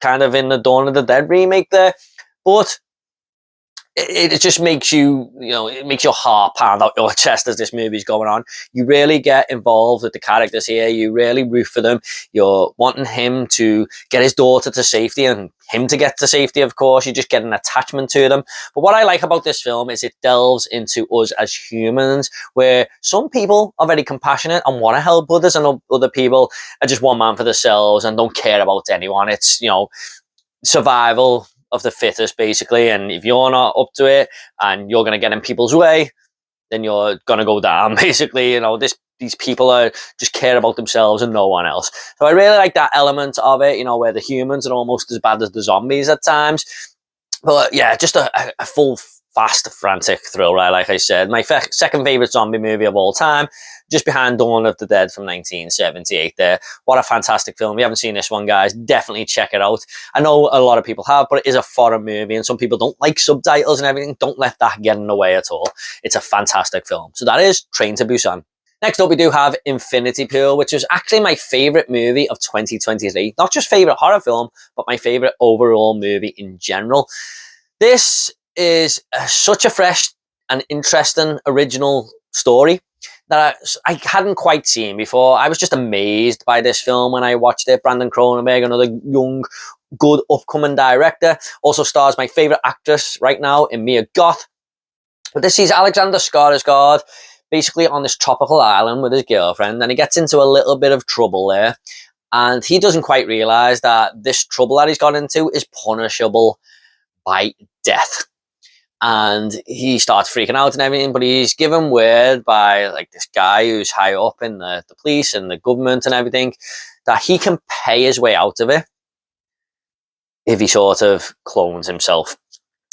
kind of in the Dawn of the Dead remake there. But it just makes you, it makes your heart pound out your chest as this movie's going on. You really get involved with the characters here. You really root for them. You're wanting him to get his daughter to safety and him to get to safety, of course. You just get an attachment to them. But what I like about this film is it delves into us as humans, where some people are very compassionate and want to help others, and other people are just one man for themselves and don't care about anyone. It's, survival of the fittest, basically, and if you're not up to it and you're going to get in people's way, then you're going to go down, basically. These people are just care about themselves and no one else. So I really like that element of it, where the humans are almost as bad as the zombies at times. But yeah, just a full, fast, frantic thrill ride, like I said. My second favourite zombie movie of all time, just behind Dawn of the Dead from 1978 there. What a fantastic film. If you haven't seen this one, guys, definitely check it out. I know a lot of people have, but it is a foreign movie, and some people don't like subtitles and everything. Don't let that get in the way at all. It's a fantastic film. So that is Train to Busan. Next up, we do have Infinity Pool, which was actually my favourite movie of 2023. Not just favourite horror film, but my favourite overall movie in general. This is such a fresh and interesting original story that I hadn't quite seen before. I was just amazed by this film when I watched it. Brandon Cronenberg, another young, good, upcoming director. Also stars my favourite actress right now in Mia Goth. But this is Alexander Skarsgård basically on this tropical island with his girlfriend, and he gets into a little bit of trouble there. And he doesn't quite realise that this trouble that he's got into is punishable by death. And he starts freaking out and everything, but he's given word by this guy who's high up in the police and the government and everything that he can pay his way out of it if he sort of clones himself.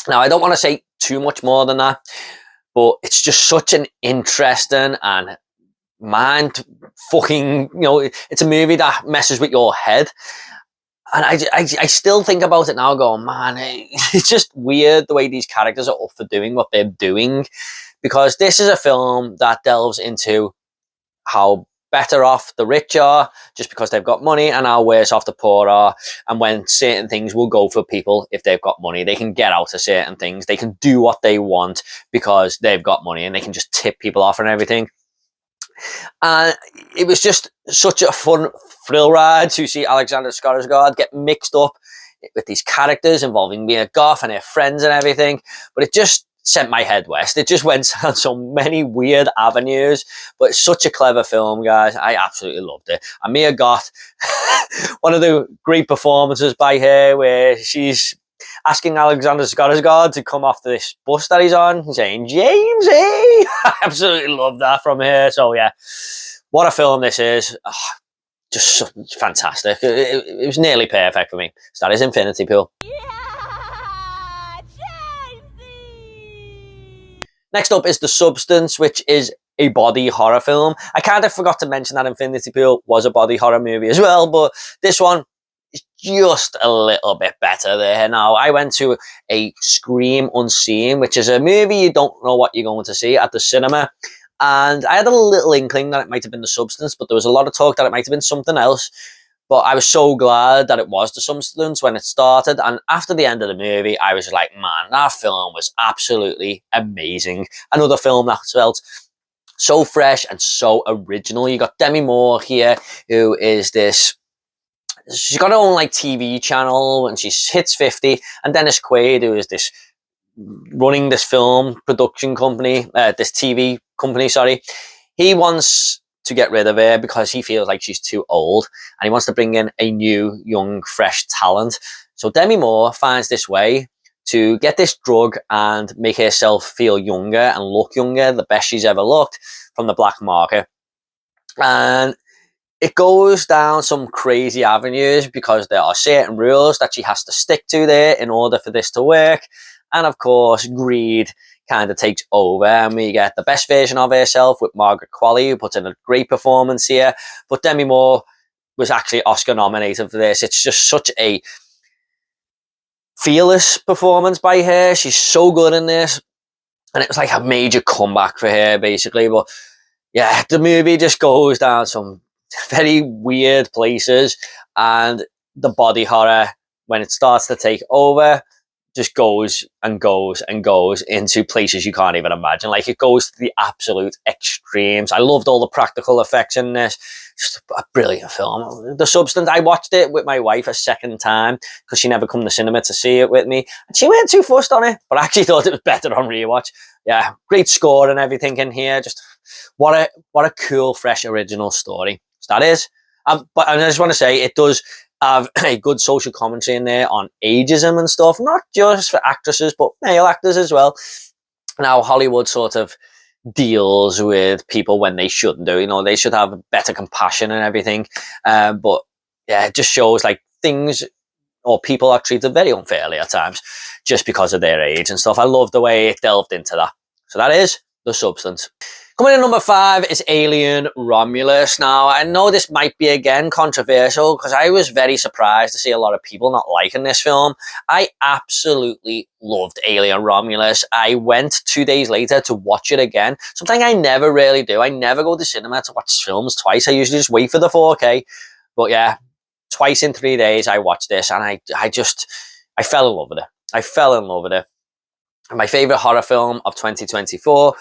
Now, I don't want to say too much more than that, but it's just such an interesting and mind fucking, it's a movie that messes with your head. And I still think about it now going, man, it's just weird the way these characters are up for doing what they're doing. Because this is a film that delves into how better off the rich are just because they've got money, and how worse off the poor are. And when certain things will go for people, if they've got money, they can get out of certain things. They can do what they want because they've got money, and they can just tip people off and everything. And it was just such a fun thrill ride to see Alexander Skarsgård get mixed up with these characters involving Mia Goth and her friends and everything. But it just sent my head west. It just went on so many weird avenues. But it's such a clever film, guys. I absolutely loved it. And Mia Goth, one of the great performances by her, where she's asking Alexander Skarsgård to come off this bus that he's on, saying, James, hey! I absolutely love that from her. So yeah, what a film this is. Oh, just so fantastic. It was nearly perfect for me. So that is Infinity Pool. Yeah, Chelsea! Next up is The Substance, which is a body horror film. I kind of forgot to mention that Infinity Pool was a body horror movie as well, but this one is just a little bit better there. Now, I went to a Scream Unseen, which is a movie you don't know what you're going to see at the cinema. And I had a little inkling that it might have been The Substance, but there was a lot of talk that it might have been something else. But I was so glad that it was The Substance when it started. And after the end of the movie, I was like, man, that film was absolutely amazing. Another film that felt so fresh and so original. You got Demi Moore here, who is this... She's got her own TV channel when she hits 50. And Dennis Quaid, who is this running this film production company, this TV company, sorry. He wants to get rid of her because he feels like she's too old, and he wants to bring in a new, young, fresh talent. So Demi Moore finds this way to get this drug and make herself feel younger and look younger, the best she's ever looked, from the black market. And it goes down some crazy avenues because there are certain rules that she has to stick to there in order for this to work. And of course, greed kind of takes over, and we get the best version of herself with Margaret Qualley, who puts in a great performance here. But Demi Moore was actually Oscar nominated for this. It's just such a fearless performance by her. She's so good in this, and it was like a major comeback for her, basically. But yeah, the movie just goes down some very weird places, and the body horror, when it starts to take over, just goes and goes and goes into places you can't even imagine. Like, it goes to the absolute extremes. I loved all the practical effects in this. Just a brilliant film. The Substance, I watched it with my wife a second time because she never come to cinema to see it with me, and she weren't too fussed on it, but I actually thought it was better on rewatch. Yeah, great score and everything in here. Just what a cool, fresh, original story. So that is. But I just want to say, it does have a good social commentary in there on ageism and stuff, not just for actresses, but male actors as well. Now, Hollywood sort of deals with people when they shouldn't do. You know, they should have better compassion and everything. But yeah, it just shows like things or people are treated very unfairly at times just because of their age and stuff. I love the way it delved into that. So that is The Substance. Coming in number 5 is Alien Romulus. Now, I know this might be, again, controversial because I was very surprised to see a lot of people not liking this film. I absolutely loved Alien Romulus. I went 2 days later to watch it again. Something I never really do. I never go to cinema to watch films twice. I usually just wait for the 4K. But yeah, twice in 3 days I watched this, and I fell in love with it. I fell in love with it. My favourite horror film of 2024.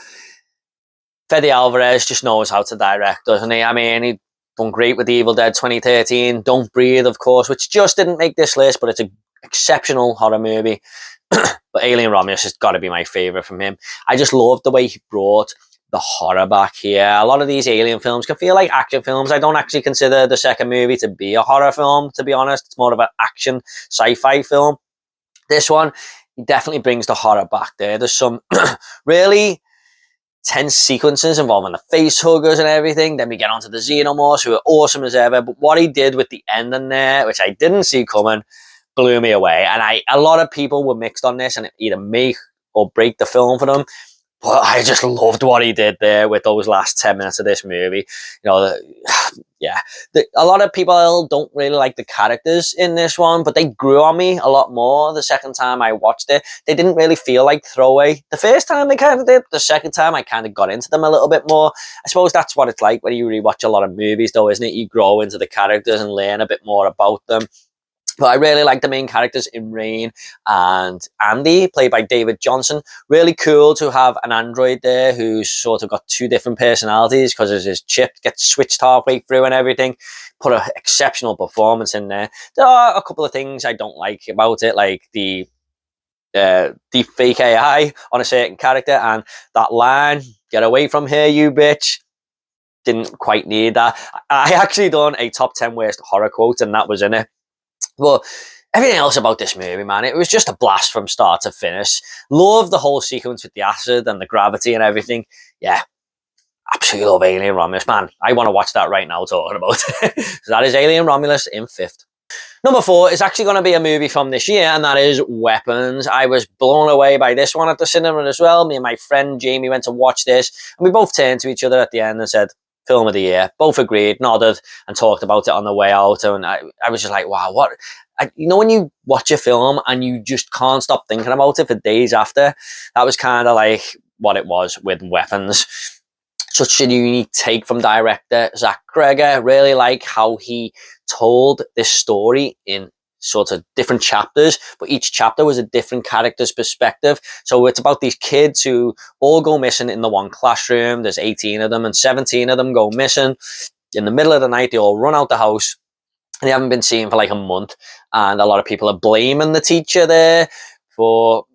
Fede Alvarez just knows how to direct, doesn't he? I mean, he done great with Evil Dead 2013, Don't Breathe, of course, which just didn't make this list, but it's an exceptional horror movie. But Alien Romulus has got to be my favourite from him. I just loved the way he brought the horror back here. A lot of these Alien films can feel like action films. I don't actually consider the second movie to be a horror film, to be honest. It's more of an action sci-fi film. This one, he definitely brings the horror back there. There's some really tense sequences involving the face huggers and everything. Then we get onto the Xenomorphs, who are awesome as ever. But what he did with the ending there, which I didn't see coming, blew me away. And a lot of people were mixed on this, and it either make or break the film for them. But I just loved what he did there with those last 10 minutes of this movie. You know, yeah. A lot of people don't really like the characters in this one, but they grew on me a lot more the second time I watched it. They didn't really feel like throwaway. The first time they kind of did. The second time I kind of got into them a little bit more. I suppose that's what it's like when you rewatch a lot of movies, though, isn't it? You grow into the characters and learn a bit more about them. But I really like the main characters in Rain and Andy, played by David Johnson. Really cool to have an android there who's sort of got 2 different personalities because his chip gets switched halfway through and everything. Put an exceptional performance in there. There are a couple of things I don't like about it, like the deep fake AI on a certain character and that line, "Get away from here, you bitch." Didn't quite need that. I actually done a top 10 worst horror quotes, and that was in it. But everything else about this movie, man, it was just a blast from start to finish. Love the whole sequence with the acid and the gravity and everything. Yeah, absolutely love Alien Romulus, man. I want to watch that right now talking about it. So that is Alien Romulus in 5th. Number 4 is actually going to be a movie from this year, and that is Weapons. I was blown away by this one at the cinema as well. Me and my friend Jamie went to watch this, and we both turned to each other at the end and said, film of the year. Both agreed, nodded, and talked about it on the way out. And I was just like, wow, what? You know, when you watch a film and you just can't stop thinking about it for days after, that was kind of like what it was with Weapons. Such a unique take from director Zach Greger. Really like how he told this story in sort of different chapters, but each chapter was a different character's perspective. So it's about these kids who all go missing in the one classroom. There's 18 of them, and 17 of them go missing. In the middle of the night, they all run out the house, and they haven't been seen for like a month. And a lot of people are blaming the teacher there for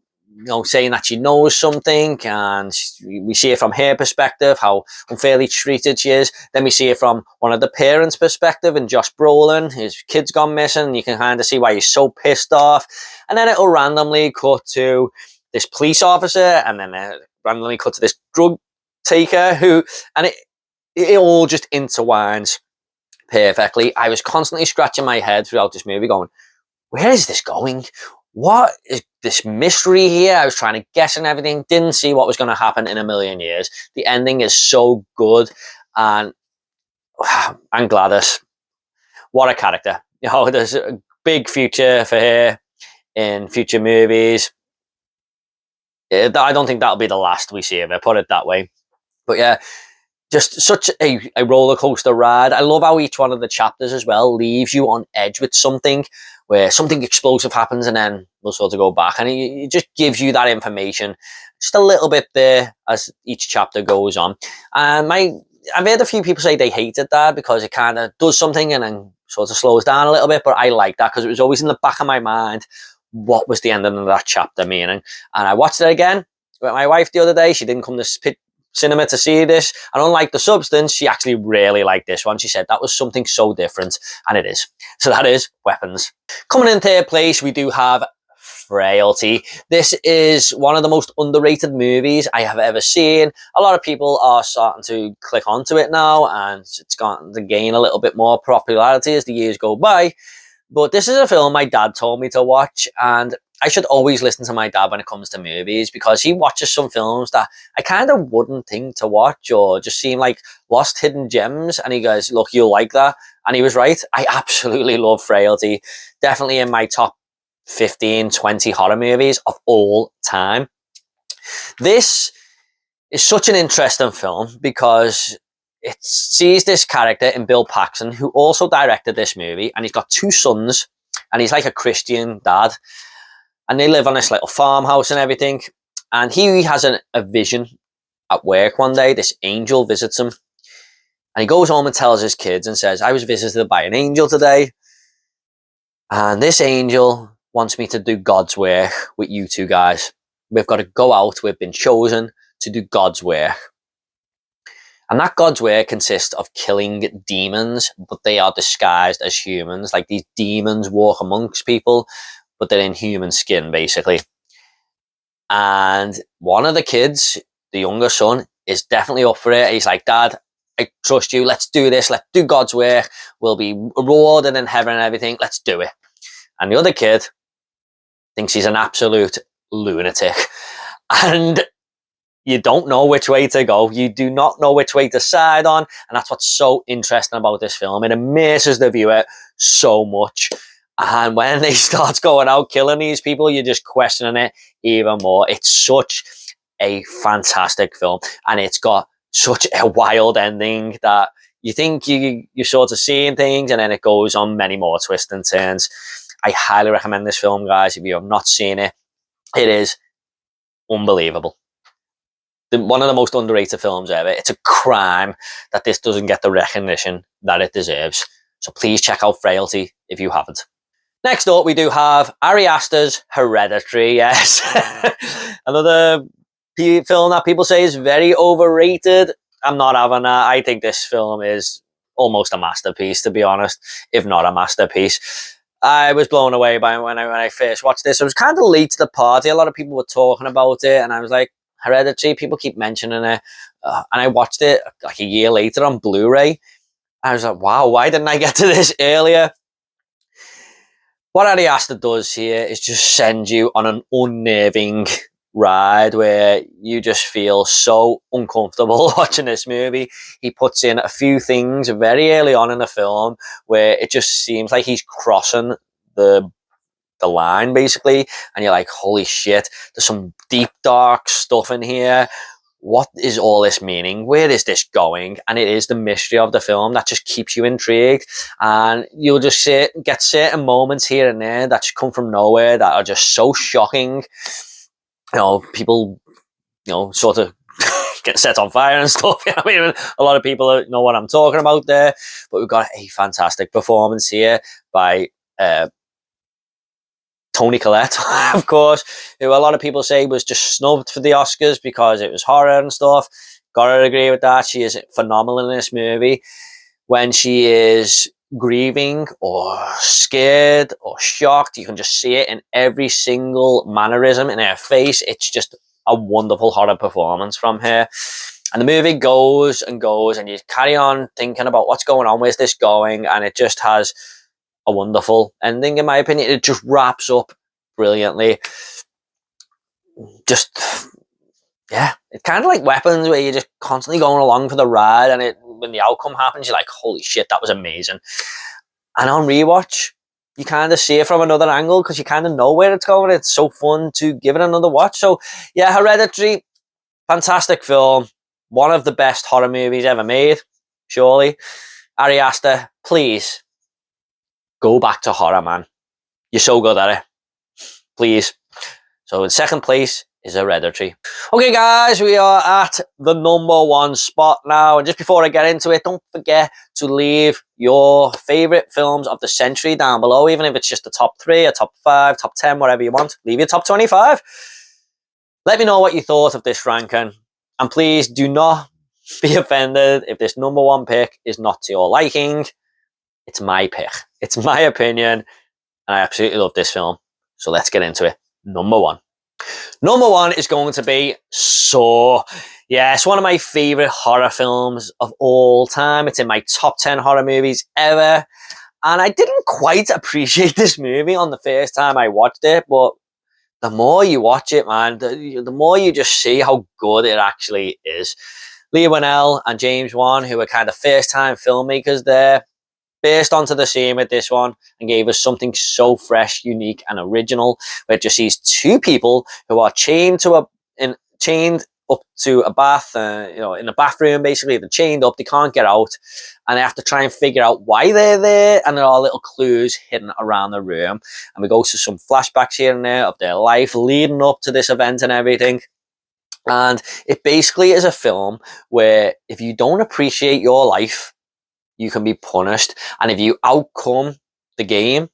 saying that she knows something, and we see it from her perspective, how unfairly treated she is. Then we see it from one of the parents' perspective, and Josh Brolin, his kid's gone missing, and you can kind of see why he's so pissed off. And then it'll randomly cut to this police officer, and then randomly cut to this drug taker and it all just intertwines perfectly. I was constantly scratching my head throughout this movie going, where is this going? What is this mystery here? I was trying to guess and everything. Didn't see what was going to happen in a million years. The ending is so good. And Gladys, what a character. There's a big future for her in future movies. I don't think that'll be the last we see of her, put it that way. But yeah, just such a roller coaster ride. I love how each one of the chapters as well leaves you on edge with something, where something explosive happens and then we'll sort of go back, and it just gives you that information just a little bit there as each chapter goes on. And I've heard a few people say they hated that because it kind of does something and then sort of slows down a little bit, but I like that because it was always in the back of my mind, what was the ending of that chapter meaning? And I watched it again with my wife the other day. She didn't come to cinema to see this, and unlike the substance, she actually really liked this one. She said that was something so different, and it is. So that is Weapons. Coming in third place, we do have Frailty. This is one of the most underrated movies I have ever seen. A lot of people are starting to click onto it now, and it's gotten to gain a little bit more popularity as the years go by. But this is a film my dad told me to watch, and I should always listen to my dad when it comes to movies, because he watches some films that I kind of wouldn't think to watch or just seem like lost hidden gems. And he goes, look, you'll like that. And he was right. I absolutely love Frailty. Definitely in my top 15, 20 horror movies of all time. This is such an interesting film because it sees this character in Bill Paxton, who also directed this movie, and he's got two sons, and he's like a Christian dad. And they live on this little farmhouse and everything. And he has a vision at work one day. This angel visits him. And he goes home and tells his kids and says, I was visited by an angel today. And this angel wants me to do God's work with you two guys. We've got to go out. We've been chosen to do God's work. And that God's work consists of killing demons, but they are disguised as humans. Like these demons walk amongst people, but they're in human skin, basically. And one of the kids, the younger son, is definitely up for it. He's like, Dad, I trust you. Let's do this. Let's do God's work. We'll be rewarded in heaven and everything. Let's do it. And the other kid thinks he's an absolute lunatic. And you don't know which way to go. You do not know which way to side on. And that's what's so interesting about this film. It immerses the viewer so much. And when they start going out killing these people, you're just questioning it even more. It's such a fantastic film. And it's got such a wild ending that you think you're sort of seeing things, and then it goes on many more twists and turns. I highly recommend this film, guys. If you have not seen it, it is unbelievable. One of the most underrated films ever. It's a crime that this doesn't get the recognition that it deserves. So please check out Frailty if you haven't. Next up, we do have Ari Aster's Hereditary. Yes. Another film that people say is very overrated. I'm not having that. I think this film is almost a masterpiece, to be honest, if not a masterpiece. I was blown away by when I first watched this. I was kind of late to the party. A lot of people were talking about it, and I was like, Hereditary, people keep mentioning it. And I watched it like a year later on Blu-ray. I was like, wow, why didn't I get to this earlier? What Ari Aster does here is just send you on an unnerving ride where you just feel so uncomfortable watching this movie. He puts in a few things very early on in the film where it just seems like he's crossing the line, basically, and you're like, holy shit, there's some deep dark stuff in here. What is all this meaning? Where is this going? And it is the mystery of the film that just keeps you intrigued, and you'll just get certain moments here and there that just come from nowhere that are just so shocking. People sort of get set on fire and stuff. I mean, a lot of people know what I'm talking about there, but we've got a fantastic performance here by Toni Collette, of course, who a lot of people say was just snubbed for the Oscars because it was horror and stuff. Gotta agree with that. She is phenomenal in this movie. When she is grieving or scared or shocked, you can just see it in every single mannerism in her face. It's just a wonderful horror performance from her. And the movie goes and goes, and you carry on thinking about what's going on, where's this going, and it just has a wonderful ending, in my opinion. It just wraps up brilliantly. Just, yeah, it's kind of like Weapons, where you're just constantly going along for the ride, and when the outcome happens, you're like, holy shit, that was amazing. And on rewatch, you kind of see it from another angle because you kind of know where it's going. It's so fun to give it another watch. So yeah, Hereditary, fantastic film. One of the best horror movies ever made, surely. Ari Aster, please go back to horror, man. You're so good at it. Please. So in second place is Hereditary. Okay, guys, we are at the #1 spot now. And just before I get into it, don't forget to leave your favourite films of the century down below, even if it's just the top 3, a top 5, top 10, whatever you want. Leave your top 25. Let me know what you thought of this ranking. And please do not be offended if this #1 pick is not to your liking. It's my pick. It's my opinion. And I absolutely love this film. So let's get into it. #1. #1 is going to be Saw. Yeah, it's one of my favourite horror films of all time. It's in my top 10 horror movies ever. And I didn't quite appreciate this movie on the first time I watched it, but the more you watch it, man, the more you just see how good it actually is. Leah Whannell and James Wan, who are kind of first-time filmmakers there, burst onto the scene with this one and gave us something so fresh, unique, and original. Where it just sees two people who are chained up to a bath, in a bathroom. Basically, they're chained up; they can't get out, and they have to try and figure out why they're there. And there are little clues hidden around the room. And we go to some flashbacks here and there of their life leading up to this event and everything. And it basically is a film where if you don't appreciate your life, you can be punished. And if you outcome the game,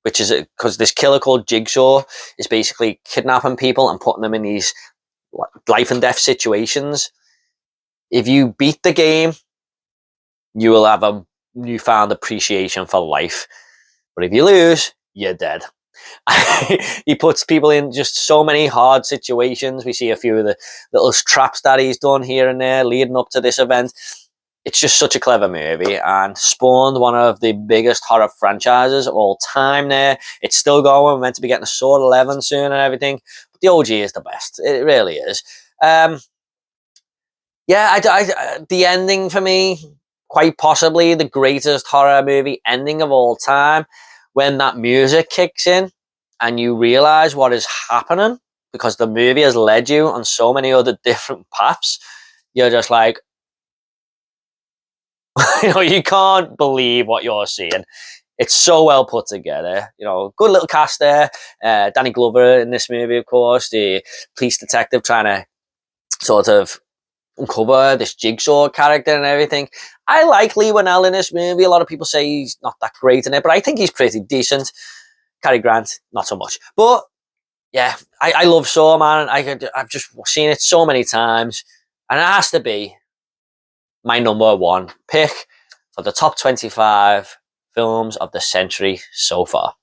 which is because this killer called Jigsaw is basically kidnapping people and putting them in these life and death situations. If you beat the game, you will have a newfound appreciation for life. But if you lose, you're dead. He puts people in just so many hard situations. We see a few of the little traps that he's done here and there leading up to this event. It's just such a clever movie and spawned one of the biggest horror franchises of all time there. It's still going. We're meant to be getting a Saw 11 soon and everything. But the OG is the best. It really is. The ending for me, quite possibly the greatest horror movie ending of all time. When that music kicks in and you realize what is happening because the movie has led you on so many other different paths, you're just like, you can't believe what you're seeing. It's so well put together. Good little cast there. Danny Glover in this movie, of course, the police detective trying to sort of uncover this Jigsaw character and everything. I like Leigh Whannell in this movie. A lot of people say he's not that great in it, but I think he's pretty decent. Cary Grant, not so much. But yeah, I love Saw, man. I've just seen it so many times, and it has to be my #1 pick for the top 25 films of the century so far.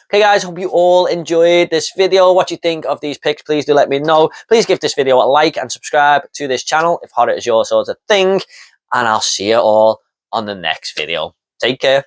Okay, guys, hope you all enjoyed this video. What you think of these picks, please do let me know. Please give this video a like and subscribe to this channel if horror is your sort of thing. And I'll see you all on the next video. Take care.